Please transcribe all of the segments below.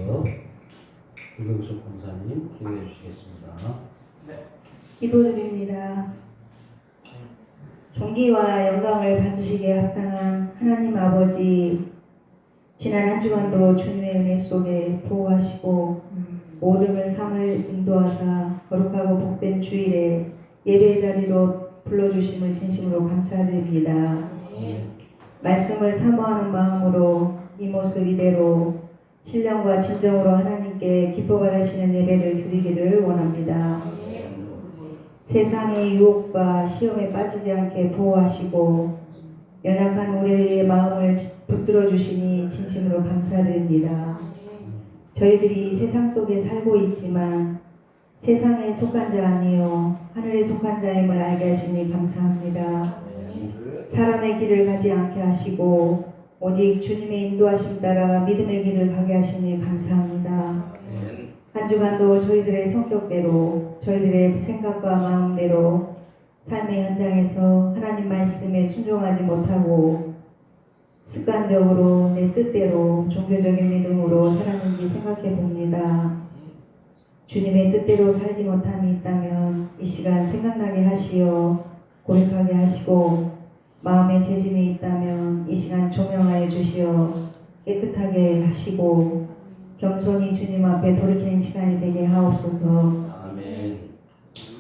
위해서 유경숙 권사님 기도해 주시겠습니다. 기도드립니다. 존귀와 영광을 받으시기에 합당한 하나님 아버지, 지난 한 주간도 주님의 은혜 속에 보호하시고 모든 삶을 인도하사 거룩하고 복된 주일에 예배 자리로 불러주심을 진심으로 감사드립니다. 말씀을 사모하는 마음으로 이 모습 이대로 신령과 진정으로 하나님께 기뻐 받으시는 예배를 드리기를 원합니다. 세상의 유혹과 시험에 빠지지 않게 보호하시고 연약한 우리의 마음을 붙들어 주시니 진심으로 감사드립니다. 저희들이 세상 속에 살고 있지만 세상에 속한 자 아니요 하늘에 속한 자임을 알게 하시니 감사합니다. 사람의 길을 가지 않게 하시고 오직 주님의 인도하심 따라 믿음의 길을 가게 하시니 감사합니다. 한 주간도 저희들의 성격대로 저희들의 생각과 마음대로 삶의 현장에서 하나님 말씀에 순종하지 못하고 습관적으로 내 뜻대로 종교적인 믿음으로 살았는지 생각해 봅니다. 주님의 뜻대로 살지 못함이 있다면 이 시간 생각나게 하시어 고백하게 하시고 마음에 재짐이 있다면 이 시간 조명하여 주시어 깨끗하게 하시고 겸손히 주님 앞에 돌이키는 시간이 되게 하옵소서. 아멘.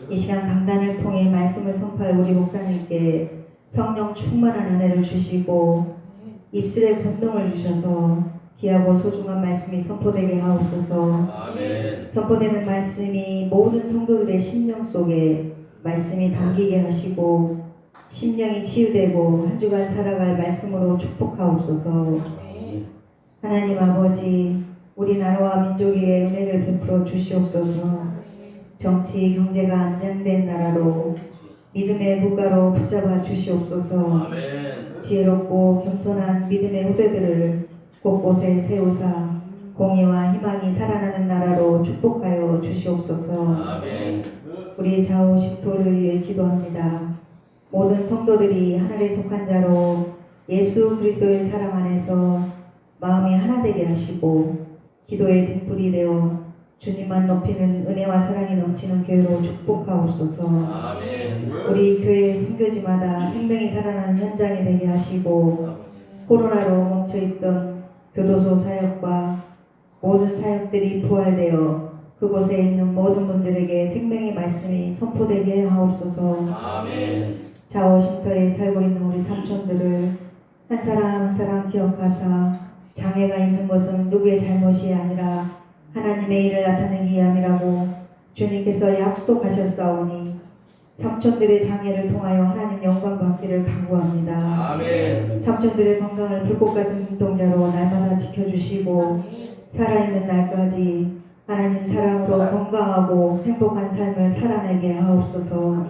이 시간 강단을 통해 말씀을 선포할 우리 목사님께 성령 충만한 은혜를 주시고 입술에 권능을 주셔서 귀하고 소중한 말씀이 선포되게 하옵소서. 아멘. 선포되는 말씀이 모든 성도들의 심령 속에 말씀이 담기게 하시고 심령이 치유되고 한 주간 살아갈 말씀으로 축복하옵소서. 하나님 아버지, 우리나라와 민족에게 은혜를 베풀어 주시옵소서. 정치, 경제가 안정된 나라로 믿음의 국가로 붙잡아 주시옵소서. 지혜롭고 겸손한 믿음의 후대들을 곳곳에 세우사 공의와 희망이 살아나는 나라로 축복하여 주시옵소서. 우리 좌우 식토를 위해 기도합니다. 모든 성도들이 하늘에 속한 자로 예수 그리스도의 사랑 안에서 마음이 하나 되게 하시고 기도의 등불이 되어 주님만 높이는 은혜와 사랑이 넘치는 교회로 축복하옵소서. 우리 교회 선교지마다 생명이 살아나는 현장이 되게 하시고 코로나로 멈춰있던 교도소 사역과 모든 사역들이 부활되어 그곳에 있는 모든 분들에게 생명의 말씀이 선포되게 하옵소서. 좌우 쉼터에 살고 있는 우리 삼촌들을 한 사람 한 사람 기억하사 장애가 있는 것은 누구의 잘못이 아니라 하나님의 일을 나타내기 위함이라고 주님께서 약속하셨사오니 삼촌들의 장애를 통하여 하나님 영광 받기를 간구합니다. 삼촌들의 건강을 불꽃 같은 눈동자로 날마다 지켜주시고 살아있는 날까지 하나님 사랑으로 건강하고 행복한 삶을 살아내게 하옵소서.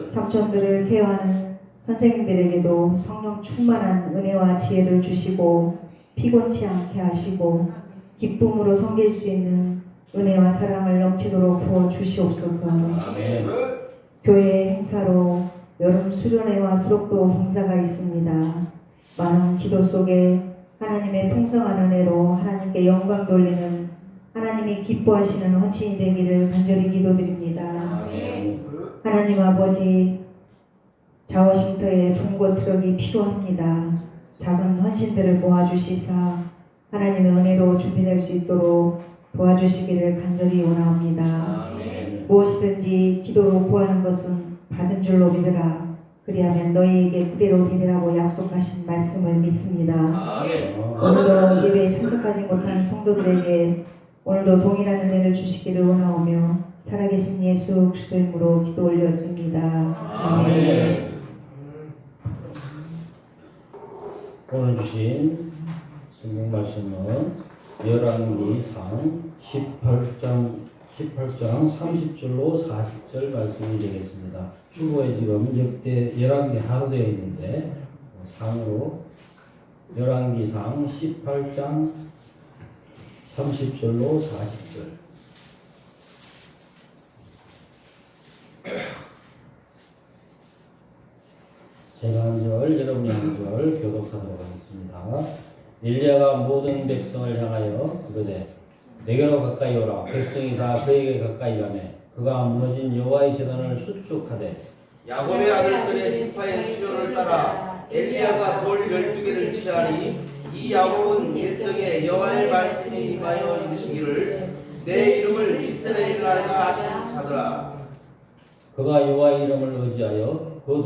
삼촌들을 케어하는 선생님들에게도 성령 충만한 은혜와 지혜를 주시고 피곤치 않게 하시고 기쁨으로 섬길 수 있는 은혜와 사랑을 넘치도록 부어주시옵소서. 교회 행사로 여름 수련회와 수록도 봉사가 있습니다. 많은 기도 속에 하나님의 풍성한 은혜로 하나님께 영광 돌리는 하나님이 기뻐하시는 헌신이 되기를 간절히 기도드립니다. 하나님 아버지, 좌우쉼터에 봉고 트럭이 필요합니다. 작은 헌신들을 모아주시사 하나님의 은혜로 준비될 수 있도록 도와주시기를 간절히 원하옵니다. 무엇이든지 기도로 구하는 것은 받은 줄로 믿으라. 그리하면 너희에게 그대로 되리라고 약속하신 말씀을 믿습니다. 오늘도 예배에 참석하지 못한 성도들에게 오늘도 동일한 은혜를 주시기를 원하오며 살아계신 예수 그리스도 이름으로 기도 올려드립니다. 아멘. 오늘 주신 성경 말씀은 열왕기상 18장 30절로 40절 말씀이 되겠습니다. 주보에 지금 역대 열왕기 하로 되어 있는데 상으로 열왕기상 18장 30절로 40절. 제가 한 절, 여러분이 한 절 교독하도록 하겠습니다. 엘리야가 모든 백성을 향하여 그러되 내게로 가까이 오라. 백성이 다 그에게 가까이 가매 그가 무너진 여호와의 제단을 수축하되 야곱의 아들들의 지파의 수요를 따라 엘리야가 돌 12개를 취하니 이 야곱은 옛적에 여호와의 말씀에 임하여 이르시기를 내 이름을 이스라엘 나라가 하신 자더라. 그가 여호와의 이름을 의지하여 그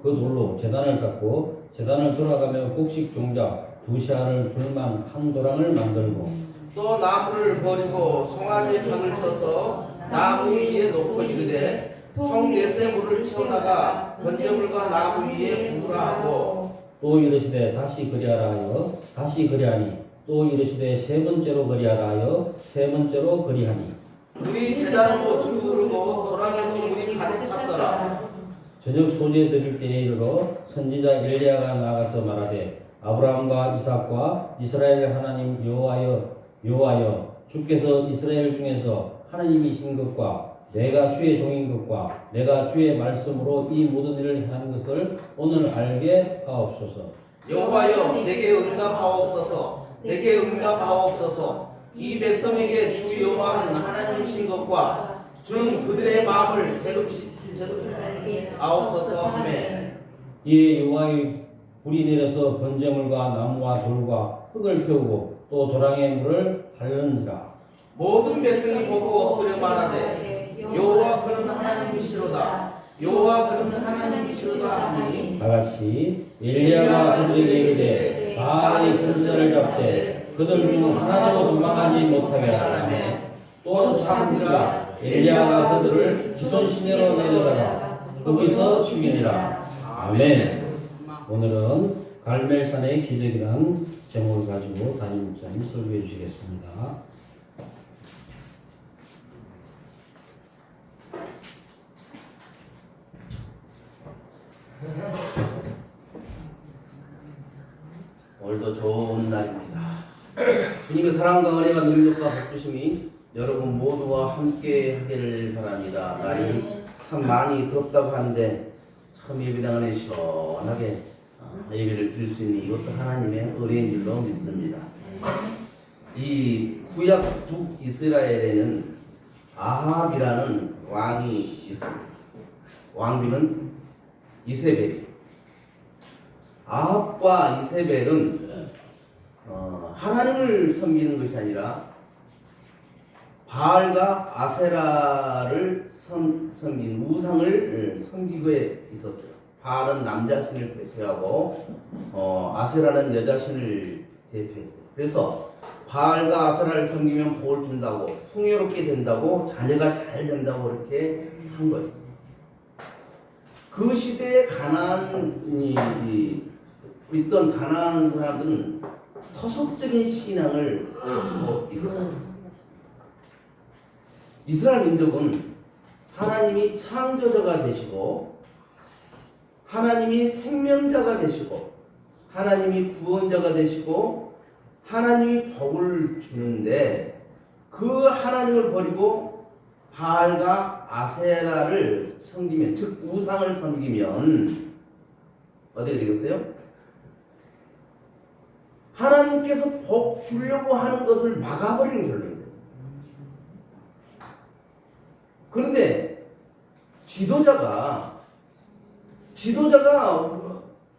돌로 제단을 쌓고 제단을 돌아가며 곡식 종자 2시아를 둘만 한 도랑을 만들고 또 나무를 버리고 송아지 방을 쳐서 나무 위에 놓고 이르되 통 넷의 물을 채워다가 번제물과 나무 위에 부으라 하고 또 이르시되 다시 그리하라 하여 다시 그리하니 또 이르시되 세 번째로 그리하라 하여 세 번째로 그리하니 물이 제단으로 두르고 도랑에도 물이 가득 찼더라. 저녁 소재 드릴 때에 이르러 선지자 엘리야가 나가서 말하되 아브라함과 이삭과 이스라엘 하나님 여호와여 주께서 이스라엘 중에서 하나님이신 것과 내가 주의 종인 것과 내가 주의 말씀으로 이 모든 일을 행한 것을 오늘 알게 하옵소서. 여호와여 내게 응답하옵소서. 내게 응답하옵소서. 이 백성에게 주 여호와는 하나님이신 것과 주는 그들의 마음을 대롭시옵소서. 아멘. 이에 여호와의 불이 내려서 번제물과 나무와 돌과 흙을 태우고 또 도랑의 물을 핥는지라. 모든 백성이 보고 엎드려 말하되 여호와 그는 하나님이시로다. 여호와 그는 하나님이시로다 하니 다같이 엘리야가 그들에게 이르되 바알의 선지자를 잡되 그들 중 하나도 도망하지 못하게 하라매 또 참으라 엘리야가 그들을 기손 시내로 내려다가 거기서 죽이니라. 아멘. 오늘은 갈멜산의 기적이라는 제목을 가지고 담임 목사님 설교해 주시겠습니다. 오늘도 좋은 날입니다. 주님의 사랑과 은혜와 능력과 복주심이 여러분 모두와 함께 하기를 바랍니다. 날이 참 많이 덥다고 하는데 참 예배당을 시원하게 예배를 드릴 수 있는 이것도 하나님의 은혜인 줄로 믿습니다. 이 구약 북이스라엘에는 아합이라는 왕이 있습니다. 왕비는 이세벨. 아합과 이세벨은 하나님을 섬기는 것이 아니라 바알과 아세라를 섬긴 우상을 섬기고 있었어요. 바알은 남자신을 대표하고 아세라는 여자신을 대표했어요. 그래서 바알과 아세라를 섬기면 복을 준다고, 풍요롭게 된다고, 자녀가 잘 된다고 그렇게 한 거예요. 그 시대에 가나안이 있던 가나안 사람들은 토속적인 신앙을 갖고 있었어요. 이스라엘 민족은 하나님이 창조자가 되시고 하나님이 생명자가 되시고 하나님이 구원자가 되시고 하나님이 복을 주는데 그 하나님을 버리고 바알과 아세라를 섬기면, 즉 우상을 섬기면 어떻게 되겠어요? 하나님께서 복 주려고 하는 것을 막아버리는 결론입니다. 그런데 지도자가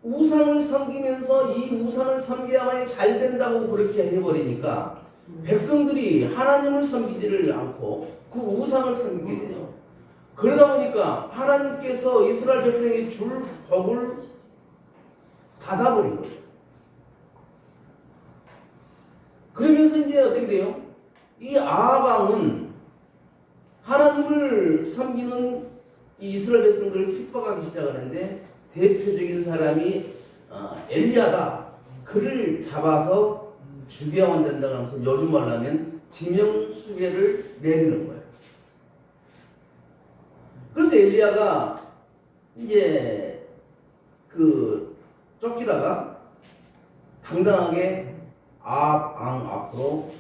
우상을 섬기면서 이 우상을 섬겨야만이 잘 된다고 그렇게 해버리니까 백성들이 하나님을 섬기지를 않고 그 우상을 섬기게 돼요. 그러다 보니까 하나님께서 이스라엘 백성에게 줄 복을 닫아버린 거죠. 그러면서 이제 어떻게 돼요? 이 아합왕은 하나님을 섬기는 이 이스라엘 백성들을 핍박하기 시작하는데 대표적인 사람이 엘리야다. 그를 잡아서 죽여야 된다고 하면서 요즘 말로 하면 지명수배를 내리는 거예요. 그래서 엘리야가 이제 쫓기다가 당당하게 아합 왕 앞으로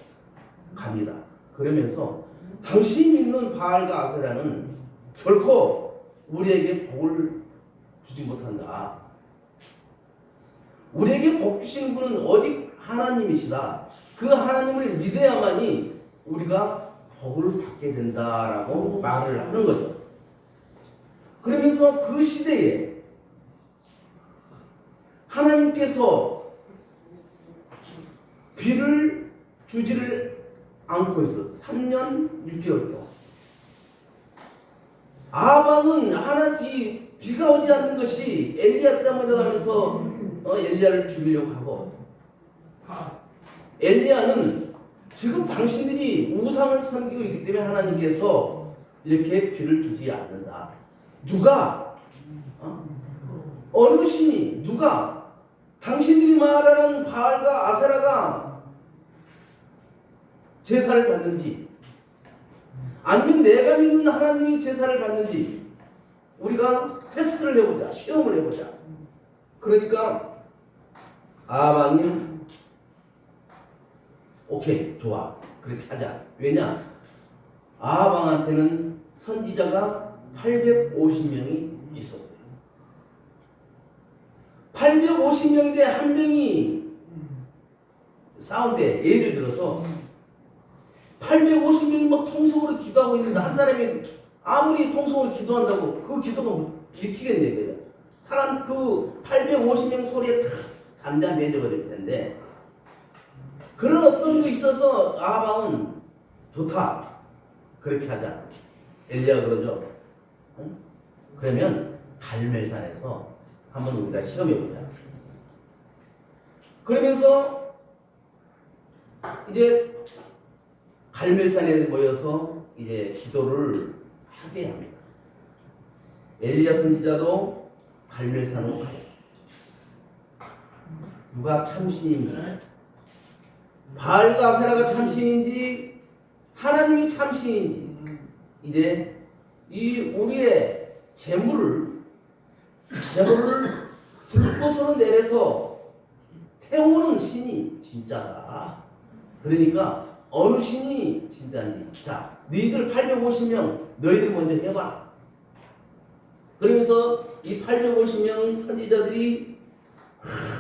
갑니다. 그러면서 당신이 믿는 바알과 아세라는 결코 우리에게 복을 주지 못한다. 우리에게 복 주시는 분은 오직 하나님이시다. 그 하나님을 믿어야만이 우리가 복을 받게 된다라고 말을 하는 거죠. 그러면서 그 시대에 하나님께서 비를 주지를 않고 있었어요. 3년 6개월 동안. 아합은 이 비가 오지 않는 것이 엘리야 때문에 가면서 엘리야를 죽이려고 하고, 엘리야는 지금 당신들이 우상을 섬기고 있기 때문에 하나님께서 이렇게 비를 주지 않는다. 누가? 어느 신이? 누가? 당신들이 말하는 바알과 아세라가 제사를 받는지, 아니면 내가 믿는 하나님이 제사를 받는지 우리가 테스트를 해보자. 시험을 해보자. 그러니까 아합님 오케이, 좋아, 그렇게 하자. 왜냐? 아합 왕한테는 선지자가 850명이 있었어요. 850명 대 한 명이 싸운데, 예를 들어서 850명이 막 통성으로 기도하고 있는데 한 사람이 아무리 통성으로 기도한다고 그 기도가 지키겠네. 그래요. 사람 그 850명 소리에 다 잠잠해져 버릴 텐데, 그런 어떤 게 있어서 아합은 좋다, 그렇게 하자. 엘리야가 그러죠. 응? 그러면 갈멜산에서 한번 우리가 시험해보자. 그러면서 이제 갈멜산에 모여서 이제 기도를 하게 합니다. 엘리야 선지자도 갈멜산으로 가요. 누가 참신인지, 바알과 아세라가 참신인지 하나님이 참신인지, 이제 이 우리의 재물을 불꽃으로 내려서 태우는 신이 진짜다. 그러니까 어느 신이 진짜인지, 자, 너희들 850명 너희들 먼저 해봐. 그러면서 이 850명 선지자들이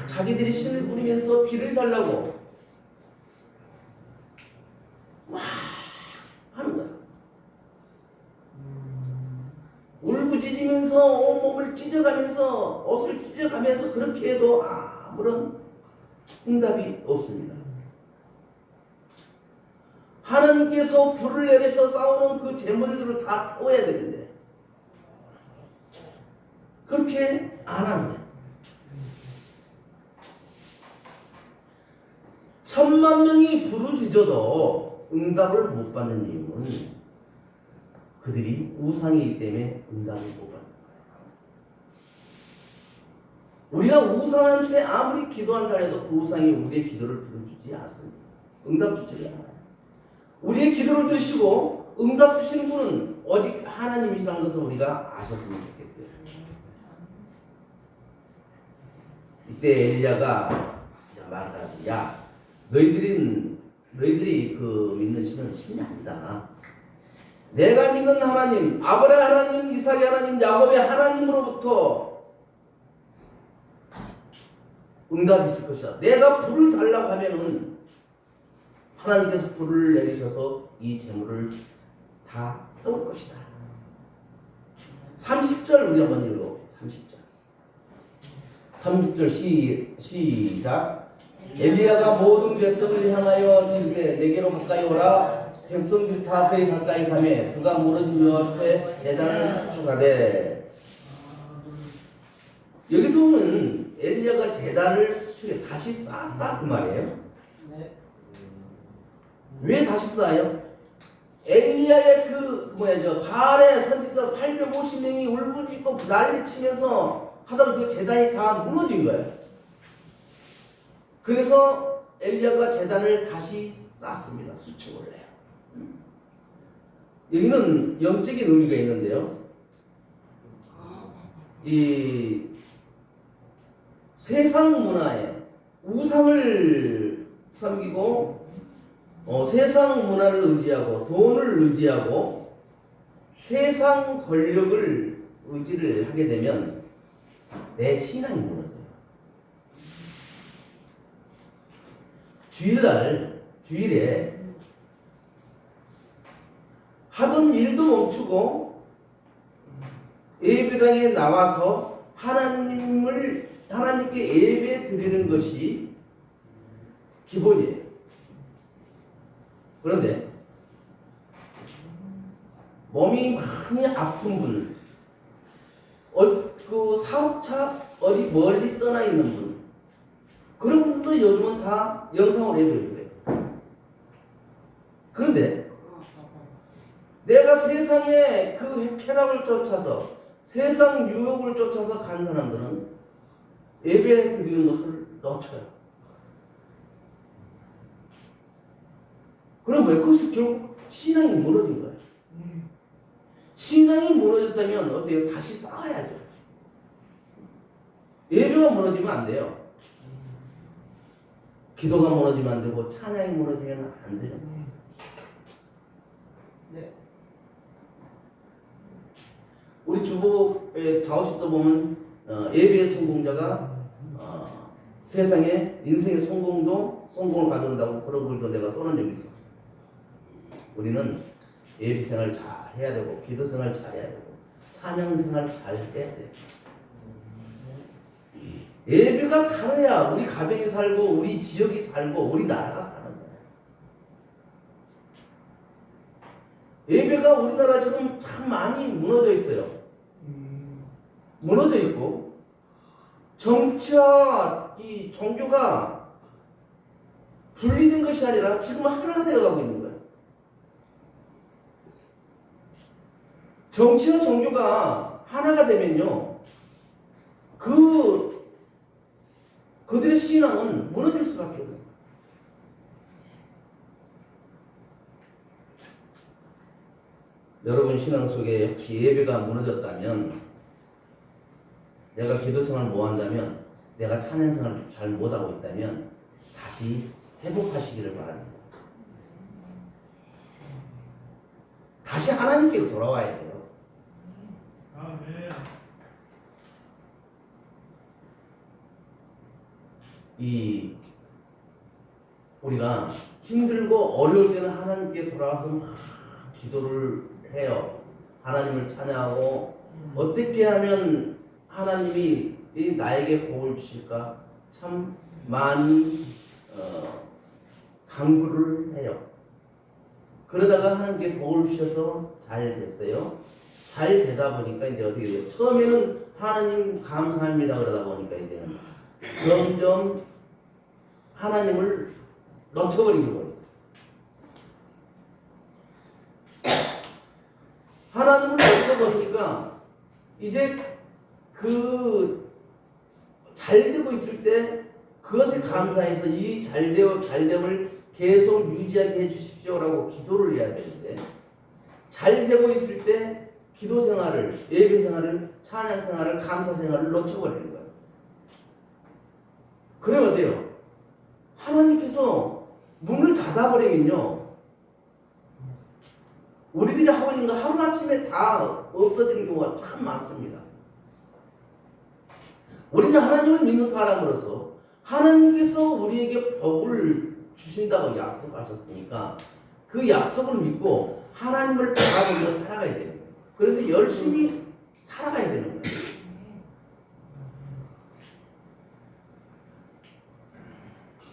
자기들이 신을 부리면서 비를 달라고 막 하는 거야. 울부짖으면서 온몸을 찢어가면서 옷을 찢어가면서 그렇게 해도 아무런 응답이 없습니다. 하나님께서 불을 내려서 싸우는 그 재물들을 다 태워야 되는데 그렇게 안 합니다. 10,000,000명이 부르짖어도 응답을 못 받는 이유는 그들이 우상이기 때문에 응답을 못 받는 거예요. 우리가 우상한테 아무리 기도한다 해도 그 우상이 우리의 기도를 들어주지 않습니다. 응답 주지 않아요. 우리의 기도를 들으시고 응답 주시는 분은 오직 하나님이라는 것을 우리가 아셨으면 좋겠어요. 이때 엘리야가 말하지, 야, 너희들이 그 믿는 신은 신이 아니다. 내가 믿는 하나님, 아브라함 하나님, 이삭의 하나님, 야곱의 하나님으로부터 응답이 있을 것이다. 내가 불을 달라고 하면은 하나님께서 불을 내리셔서 이 재물을 다 태울 것이다. 30절 우리 한번 읽어. 30절 시작. 엘리야가 모든 백성을 향하여 이르되 내게로 가까이 오라. 백성들이 다 그에 가까이 가매 그가 무너진 여 앞에 제단을 수축하되. 여기서 보면 엘리야가 제단을 수축해 다시 쌓았다 그 말이에요. 왜 다시 쌓아요? 엘리야의 바알의 선지자 850명이 울부짖고 난리치면서 하던 그 제단이 다 무너진 거예요. 그래서 엘리야가 제단을 다시 쌓습니다. 수축을 해요. 여기는 영적인 의미가 있는데요. 이 세상 문화에 우상을 섬기고 세상 문화를 의지하고 돈을 의지하고 세상 권력을 의지를 하게 되면 내 신앙이 무너져요. 주일에 하던 일도 멈추고 예배당에 나와서 하나님께 예배 드리는 것이 기본이에요. 그런데 몸이 많이 아픈 분, 그 사업차 어디 멀리 떠나 있는 분, 그런 분도 요즘은 다 영상으로 예배를 드려요. 그런데 내가 세상의 그 쾌락을 쫓아서 세상 유혹을 쫓아서 간 사람들은 예배 드리는 것을 놓쳐요. 그럼 왜 그것이 결국 신앙이 무너진 거예요. 신앙이 무너졌다면 어때요? 다시 쌓아야죠. 예배가 무너지면 안 돼요. 기도가 무너지면 안 되고 찬양이 무너지면 안 돼요. 네. 우리 주보에 다우십도 보면 예배의 성공자가 세상에 인생의 성공을 가져온다고 그런 글도 내가 써놓은 적이 있었어. 우리는 예배 생활 잘 해야 되고 기도 생활 잘 해야 되고 찬양 생활 잘 해야 돼. 예배가 살아야 우리 가정이 살고 우리 지역이 살고 우리 나라가 사는 거야. 예배가 우리나라처럼 참 많이 무너져 있어요. 무너져 있고 정치와 이 종교가 분리된 것이 아니라 지금 하나가 되어가고 있는 거예요. 정치와 종교가 하나가 되면요, 그들의 신앙은 무너질 수밖에 없어요. 여러분 신앙 속에 혹시 예배가 무너졌다면, 내가 기도 생활 못한다면, 내가 찬양 생활 잘 못하고 있다면 다시 회복하시기를 바랍니다. 다시 하나님께로 돌아와야 돼요. 우리가 힘들고 어려울 때는 하나님께 돌아와서 막 기도를 해요. 하나님을 찬양하고 어떻게 하면 하나님이 나에게 복을 주실까 참 많이 간구를 해요. 그러다가 하나님께 복을 주셔서 잘 됐어요. 잘 되다 보니까 이제 어떻게 돼요? 처음에는 하나님 감사합니다 그러다 보니까 이제는 점점 하나님을 놓쳐버리게 버렸어요. 하나님을 놓쳐버리니까 이제 잘 되고 있을 때 그것에 감사해서 이 잘됨을 계속 유지하게 해주십시오라고 기도를 해야 되는데, 잘 되고 있을 때 기도 생활을, 예배 생활을, 찬양 생활을, 감사 생활을 놓쳐버리는 거예요. 그러면 어때요? 하나님께서 문을 닫아버리면요, 우리들이 하고 있는 거 하루아침에 다 없어지는 경우가 참 많습니다. 우리는 하나님을 믿는 사람으로서 하나님께서 우리에게 복을 주신다고 약속하셨으니까 그 약속을 믿고 하나님을 바라보며 살아가야 되는 거예요. 그래서 열심히 살아가야 되는 거예요.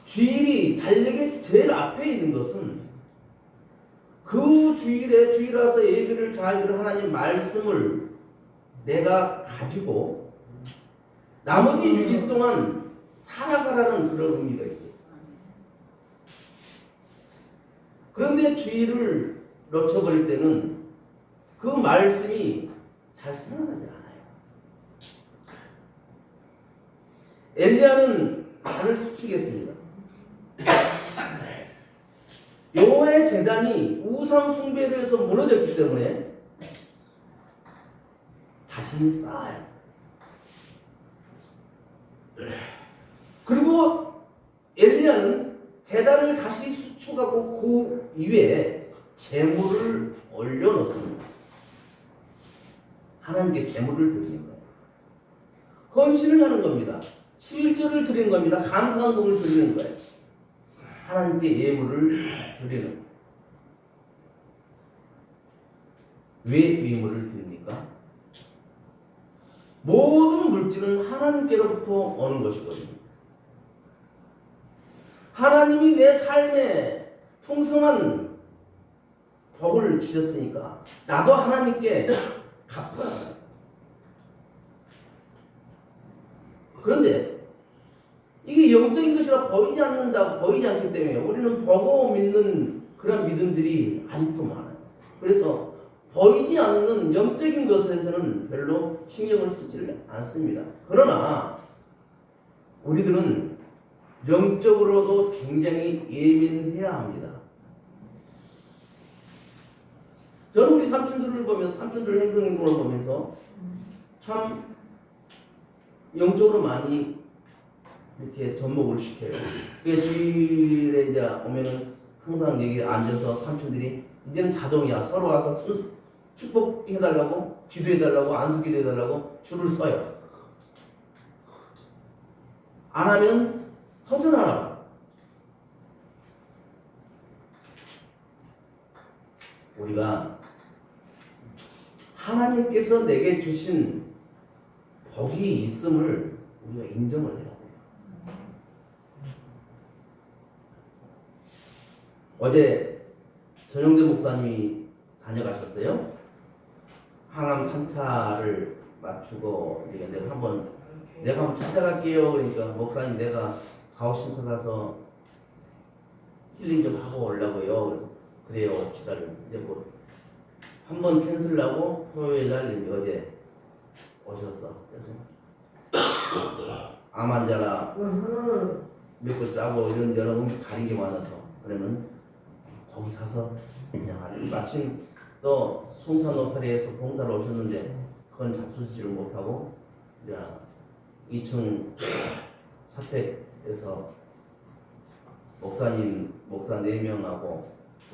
주일이 달력의 제일 앞에 있는 것은 그 주일 와서 예배를 잘 드리는 하나님 말씀을 내가 가지고 나머지 6일 동안 살아가라는 그런 의미가 있어요. 그런데 주일을 놓쳐버릴 때는 그 말씀이 잘 생각나지 않아요. 엘리야는 단을 수축했습니다. 여호와의 제단이 우상 숭배를 해서 무너졌기 때문에 다시 쌓아요. 그리고 엘리야는 제단을 다시 수축하고 그 위에 제물을 올려놓습니다. 하나님께 제물을 드리는 거예요. 헌신을 하는 겁니다. 11조를 드리는 겁니다. 감사헌금을 드리는 거예요. 하나님께 예물을 드리는 거예요. 왜 예물을 드립니까? 모든 물질은 하나님께로부터 오는 것이거든요. 하나님이 내 삶에 풍성한 복을 주셨으니까 나도 하나님께 갚아야 합니다. 그런데 이게 영적인 것이라 보이지 않는다고, 보이지 않기 때문에 우리는 보고 믿는 그런 믿음들이 아직도 많아요. 그래서 보이지 않는 영적인 것에서는 별로 신경을 쓰지를 않습니다. 그러나 우리들은 영적으로도 굉장히 예민해야 합니다. 저는 우리 삼촌들을 보면서, 삼촌들 행동을 보면서 참 영적으로 많이 이렇게 접목을 시켜요. 그래서 주일에 이제 오면은 항상 여기 앉아서 삼촌들이 이제는 자동이야. 서로 와서 축복해달라고, 기도해달라고, 안수기도해달라고 줄을 서요. 안 하면 터져나가요. 우리가 하나님께서 내게 주신 복이 있음을 우리가 인정을 해야 돼요. 어제 전용대 목사님이 다녀가셨어요. 항암 3차를 맞추고 내가 한번 찾아갈게요. 그러니까 목사님 내가 자오신터 가서 힐링 좀 하고 오려고요. 그래서 그래요. 기다려. 이제 뭐 한 번 캔슬하고 토요일 날 어제 오셨어. 그래서 암 환자라 몇 짜고 이런 여러 음식 가린 게 많아서 그러면 거기 사서 그냥 하는. 마침 또 송산 노타리에서 봉사를 오셨는데 그건 잡수지를 못하고 이제 2층 사택에서 목사 4명하고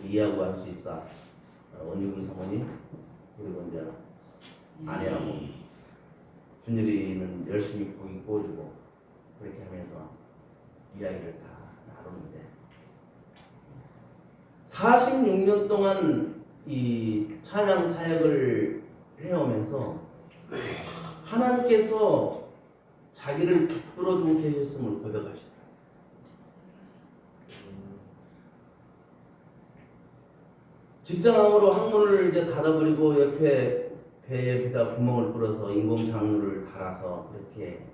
이하구 안수 입사 원유근 사모님 그리고 이제 아내하고 준열이는 열심히 고기 구워주고 그렇게 하면서 이야기를 다 나누는데 46년 동안 이 찬양 사역을 해오면서 하나님께서 자기를 붙들어주고 계셨음을 고백하시더라고요. 직장암으로 항문을 이제 닫아버리고 옆에 배에다 구멍을 뚫어서 인공장루를 달아서 이렇게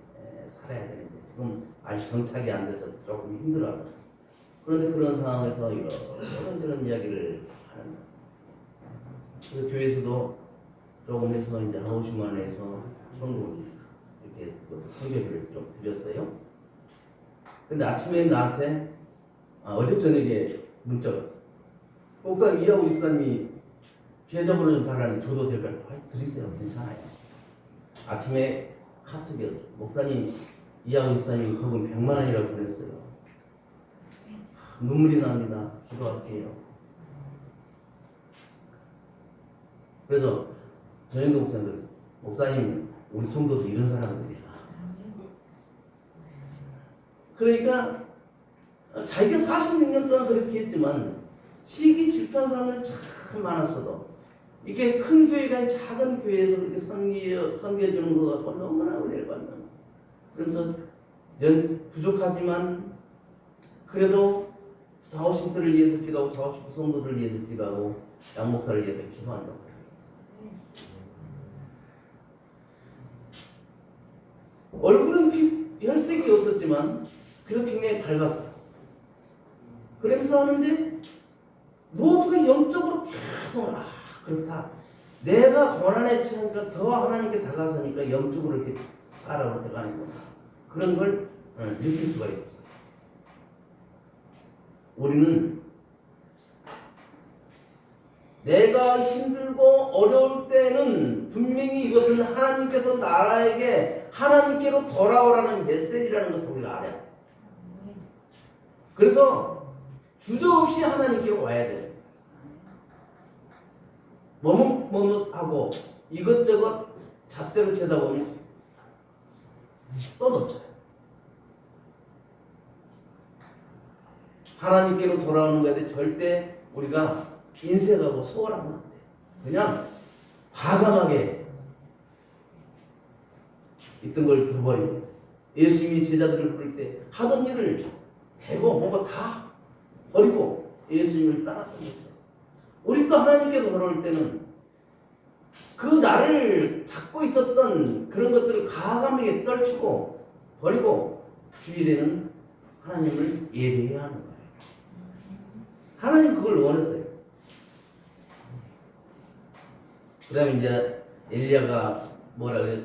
살아야 되는데 지금 아직 정착이 안 돼서 조금 힘들어요. 그런데 그런 상황에서 이런저런 이야기를 하는 그래서 교회에서도 조금 해서 이제 한 50만 원에서 성금 이렇게 성교비를 좀 드렸어요. 근데 아침에 나한테 어제 저녁에 문자가 왔어. 목사님 이하고 집사님이 계좌번호 좀 달라니 줘도 될까요? 드리세요. 괜찮아요. 아침에 카톡이었어. 목사님 이하고 집사님이 그분 100만 원이라고 보냈어요. 눈물이 납니다. 기도할게요. 그래서 전현동 목사님들 목사님 우리 성도도 이런 사람들이야. 그러니까 자기가 46년 동안 그렇게 했지만 시기 질투한 사람은 참 많았어도 이게 큰 교회가 아닌 작은 교회에서 그렇게 섬겨주는 거가 너무나 은혜를 받는. 그래서 부족하지만 그래도 자오신들을 위해서 기도하고 자오신 성도들을 위해서 기도하고 양목사를 위해서 기도한다고. 얼굴은 혈색이 없었지만 그래도 굉장히 밝았어요. 그러면서 하는데 모두가 영적으로 계속 그렇다. 내가 고난에 처하니까 더 하나님께 다가서니까 영적으로 이렇게 살아올 때가 아니구나. 그런 걸 느낄 수가 있었어요. 우리는 내가 힘들고 어려울 때는 분명히 이것은 하나님께서 나라에게 하나님께로 돌아오라는 메시지라는 것을 우리가 알아야 돼요. 그래서 주저없이 하나님께로 와야 돼요. 머뭇머뭇하고 이것저것 잣대로 재다 보면 또 놓쳐요. 하나님께로 돌아오는 것에 절대 우리가 인색하고 소홀하면 안 돼요. 그냥 과감하게 있던 걸 둬버리고 예수님이 제자들을 부를 때 하던 일을 대고 뭐고 다 버리고 예수님을 따랐던 거죠. 우리 또 하나님께로 돌아올 때는 그 나를 잡고 있었던 그런 것들을 과감하게 떨치고 버리고 주일에는 하나님을 예배해야 하는 거예요. 하나님 그걸 원하세요. 그 다음에 이제 엘리야가 뭐라 그래?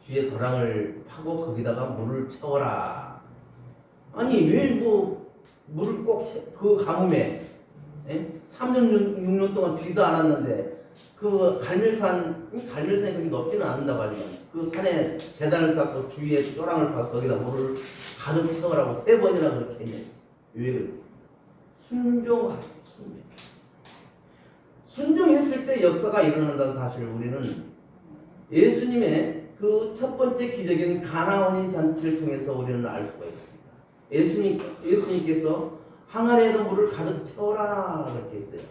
주위에 도랑을 파고 거기다가 물을 채워라. 아니 왜 뭐 물을 꼭 그 가뭄에 3년 6년 동안 비도 안 왔는데 그 갈멜산이 그렇게 높지는 않는다고 하지만 그 산에 제단을 쌓고 주위에 도랑을 파고 거기다 물을 가득 채우라고 3번이나 그렇게 했냐. 왜 그랬어요? 순종하라. 순종했을 때 역사가 일어난다는 사실을 우리는 예수님의 그 첫 번째 기적인 가나온인 잔치를 통해서 우리는 알 수가 있습니다. 예수님께서 항아리에도 물을 가득 채워라 그렇게 했어요.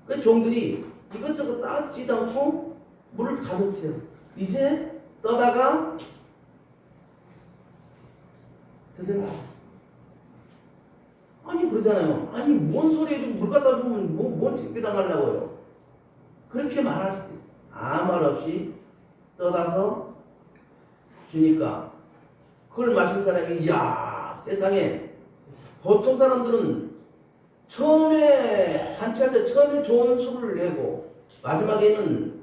그 종들이 이것저것 따지도 않고 물을 가득 채웠어요. 이제 떠다가 들여라. 아니 그러잖아요. 아니 뭔 소리에 물 갖다 주면 뭔 책비당하려고요. 그렇게 말할 수도 있어요. 아무 말 없이 떠다서 주니까 그걸 마신 사람이 이야 세상에 보통 사람들은 처음에 잔치할 때 처음에 좋은 술을 내고 마지막에는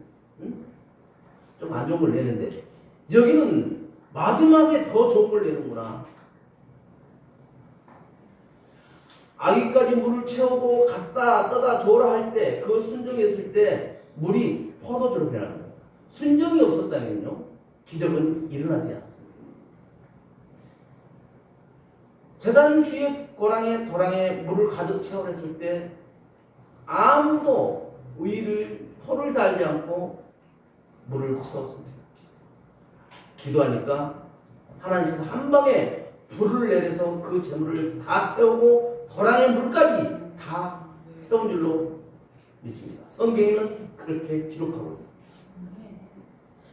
좀 안 좋은 걸 내는데 여기는 마지막에 더 좋은 걸 내는구나. 아기까지 물을 채우고 갖다 떠다 줘라 할 때 그 순종했을 때 물이 포도주로 변하는 거예요. 순종이 없었다면요 기적은 일어나지 않습니다. 제단 주위에 도랑에 물을 가득 채워냈을 때 아무도 토를 달지 않고 물을 채웠습니다. 기도하니까 하나님께서 한 방에 불을 내려서 그 재물을 다 태우고 도랑의 물까지 다 태운 줄로 믿습니다. 성경에는 그렇게 기록하고 있습니다.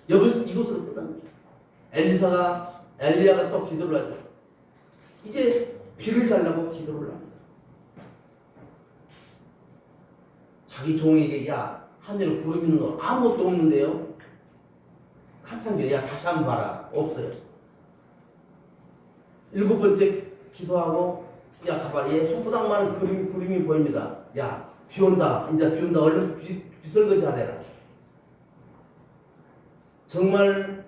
여기서 이것으로 끝납니다. 엘리야가 또 기도를 하죠. 이제 비를 달라고 기도를 합니다. 자기 종에게 야 하늘에 구름 있는 거 아무것도 없는데요. 한참 기도 야 다시 한번 봐라. 없어요. 7번째 기도하고 야 가봐 얘 손바닥만한 구름이 보입니다. 야 비 온다. 이제 비 온다. 얼른 비 설거지 하래라. 정말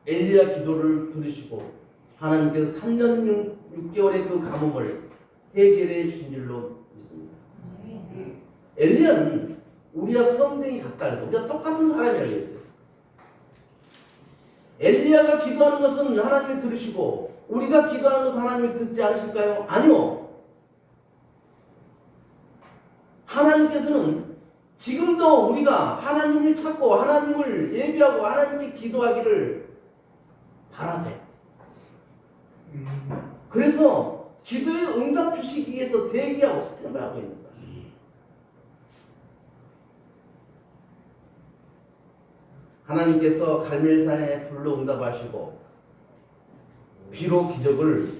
엘리야 기도를 들으시고 하나님께서 3년 6개월의 그 가뭄을 해결해 주신 줄로 믿습니다. 엘리야는 우리가 성등이 같다 그래서 우리가 똑같은 사람이라고 했어요. 엘리야가 기도하는 것은 하나님이 들으시고 우리가 기도하는 것은 하나님이 듣지 않으실까요? 아니요. 하나님께서는 지금도 우리가 하나님을 찾고 하나님을 예비하고 하나님께 기도하기를 바라세요. 그래서 기도에 응답 주시기 위해서 대기하고 스탠바이하고 있는 거예요. 하나님께서 갈멜산에 불로 응답하시고 비로 기적을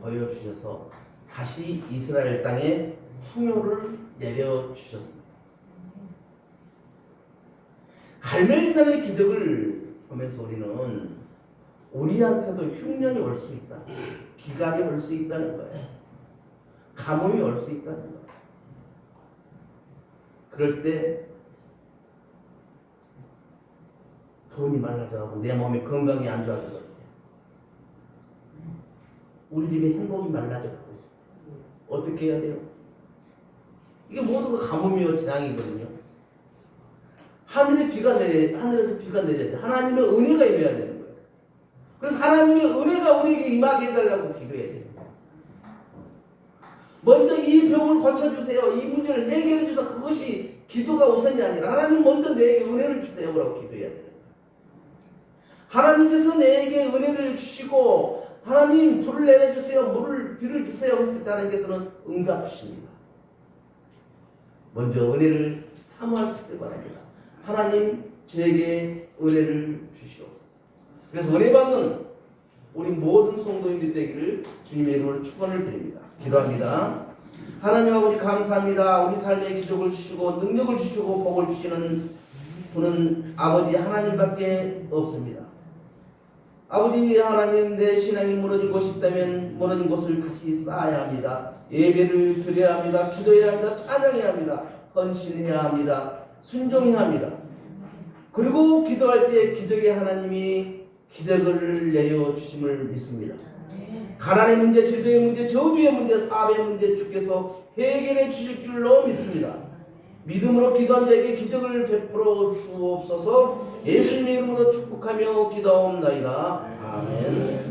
보여주셔서 다시 이스라엘 땅에 풍요를 내려주셨습니다. 갈멜산의 기적을 보면서 우리는 우리한테도 흉년이 올 수 있다. 기간이 올 수 있다는 거예요. 가뭄이 올 수 있다는 거예요. 그럴 때 돈이 말라져가고 내 몸이 건강이 안 좋아질 때 우리 집에 행복이 말라져가고 있어요. 어떻게 해야 돼요? 이게 모두가 가뭄이요 재앙이거든요. 하늘에서 비가 내려야 돼. 하나님의 은혜가 임해야 되는 거예요. 그래서 하나님의 은혜가 우리에게 임하게 해달라고 기도해야 돼요. 먼저 이 병을 고쳐주세요. 이 문제를 해결해 주셔서 그것이 기도가 우선이 아니라 하나님 먼저 내게 은혜를 주세요. 라고 기도해야 돼요. 하나님께서 내게 은혜를 주시고 하나님 불을 내려주세요. 비를 주세요. 했을 때 하나님께서는 응답 주십니다. 먼저 은혜를 사모할 수 있길 바랍니다. 하나님 저에게 은혜를 주시옵소서. 그래서 은혜 받는 우리 모든 성도인들이 되기를 주님의 이름으로 축원을 드립니다. 기도합니다. 하나님 아버지 감사합니다. 우리 삶에 기적을 주시고 능력을 주시고 복을 주시는 분은 아버지 하나님밖에 없습니다. 아버지 하나님, 내 신앙이 무너지고 싶다면 무너진 것을 다시 쌓아야 합니다. 예배를 드려야 합니다. 기도해야 합니다. 찬양해야 합니다. 헌신해야 합니다. 순종해야 합니다. 그리고 기도할 때 기적의 하나님이 기적을 내려주심을 믿습니다. 가난의 문제, 질병의 문제, 저주의 문제, 사업의 문제 주께서 해결해 주실 줄로 믿습니다. 믿음으로 기도한 자에게 기적을 베풀어 주옵소서. 예수님의 이름으로 축복하며 기도하옵나이다. 아멘.